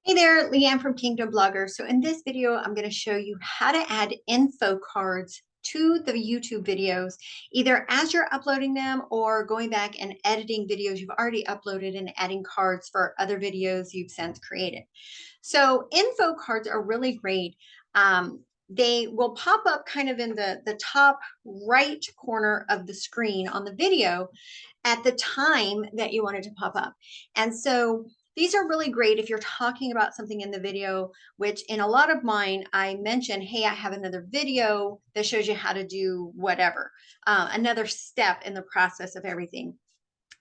Hey there, Leanne from Kingdom Blogger. So in this video, I'm going to show you how to add info cards to the YouTube videos, either as you're uploading them or going back and editing videos you've already uploaded and adding cards for other videos you've since created. So info cards are really great. They will pop up kind of in the top right corner of the screen on the video at the time that you want it to pop up. And so these are really great if you're talking about something in the video, which in a lot of mine, I mention, hey, I have another video that shows you how to do whatever, another step in the process of everything.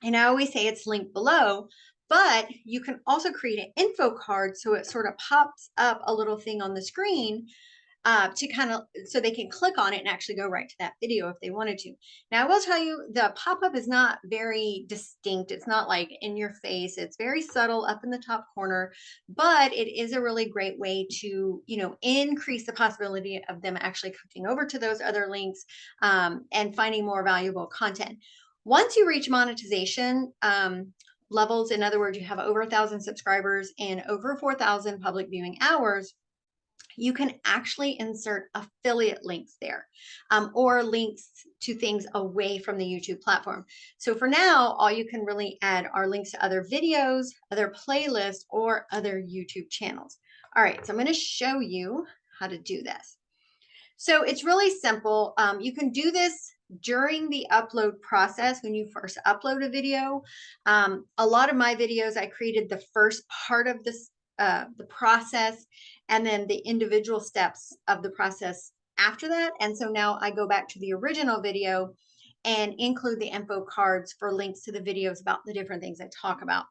And I always say it's linked below, but you can also create an info card so it sort of pops up a little thing on the screen to kind of so they can click on it and actually go right to that video if they wanted to. Now, I will tell you the pop-up is not very distinct. It's not like in your face. It's very subtle up in the top corner, but it is a really great way to, increase the possibility of them actually clicking over to those other links and finding more valuable content. Once you reach monetization, levels, in other words, you have over 1,000 subscribers and over 4,000 public viewing hours, you can actually insert affiliate links there or links to things away from the YouTube platform. So for now, all you can really add are links to other videos, other playlists, or other YouTube channels. All right, so I'm going to show you how to do this. So it's really simple. You can do this during the upload process when you first upload a video. A lot of my videos, I created the first part of this, the process, and then the individual steps of the process after that. And so now I go back to the original video and include the info cards for links to the videos about the different things I talk about.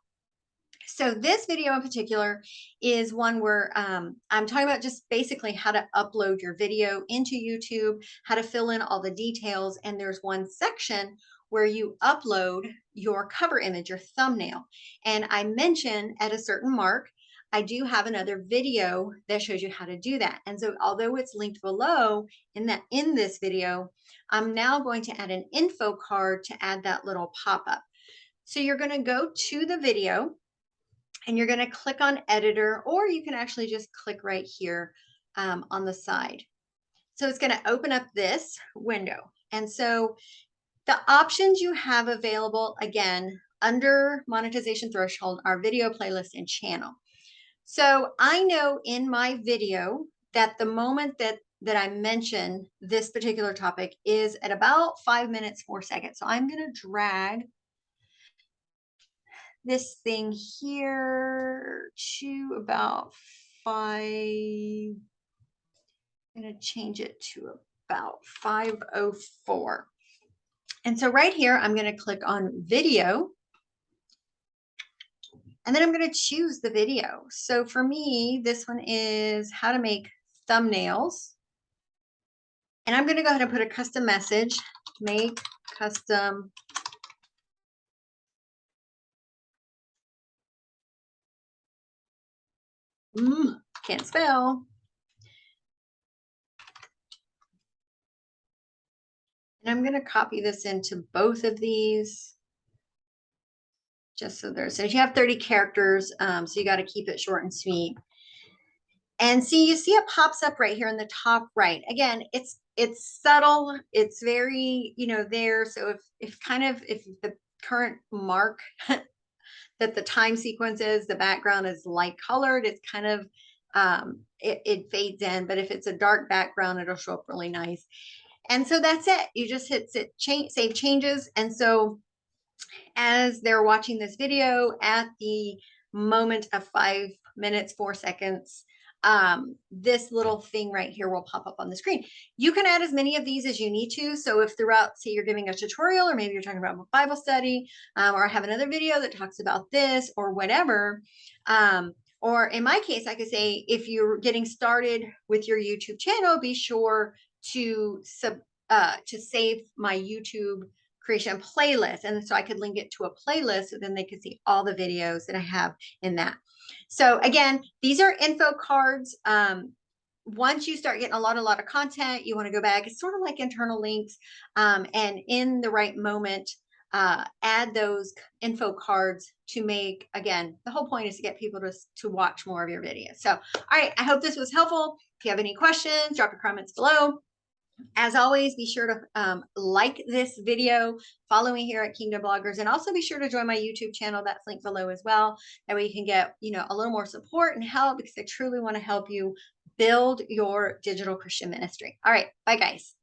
So this video in particular is one where I'm talking about just basically how to upload your video into YouTube, how to fill in all the details. And there's one section where you upload your cover image, your thumbnail. And I mentioned at a certain mark, I do have another video that shows you how to do that. And so although it's linked below in this video, I'm now going to add an info card to add that little pop-up. So you're going to go to the video and you're going to click on editor, or you can actually just click right here on the side. So it's going to open up this window. And so the options you have available, again, under monetization threshold are video, playlist, and channel. So I know in my video that the moment that I mention this particular topic is at about 5 minutes, 4 seconds. So I'm going to drag this thing here to about 5. I'm going to change it to about 5:04. And so right here, I'm going to click on video. And then I'm going to choose the video. So for me, this one is how to make thumbnails. And I'm going to go ahead and put a custom message, make custom can't spell. And I'm going to copy this into both of these. Just so there's, so you have 30 characters, so you got to keep it short and sweet. And see, you see it pops up right here in the top right. Again, it's subtle, it's very, there. So if the current mark that the time sequence is, the background is light colored, it's kind of it fades in. But if it's a dark background, it'll show up really nice. And so that's it. You just hit save changes. And so as they're watching this video at the moment of 5 minutes, 4 seconds, this little thing right here will pop up on the screen. You can add as many of these as you need to. So if throughout, say you're giving a tutorial, or maybe you're talking about a Bible study, or I have another video that talks about this or whatever, or in my case, I could say, if you're getting started with your YouTube channel, be sure to save my YouTube creation playlist. And so I could link it to a playlist so then they could see all the videos that I have in that. So again, these are info cards. Once you start getting a lot of content, you want to go back. It's sort of like internal links. And in the right moment, add those info cards to make, again, the whole point is to get people to watch more of your videos. So, all right, I hope this was helpful. If you have any questions, drop your comments below. As always, be sure to like this video, follow me here at Kingdom Bloggers, and also be sure to join my YouTube channel. That's linked below as well. That way you can get, a little more support and help, because I truly want to help you build your digital Christian ministry. All right, bye guys.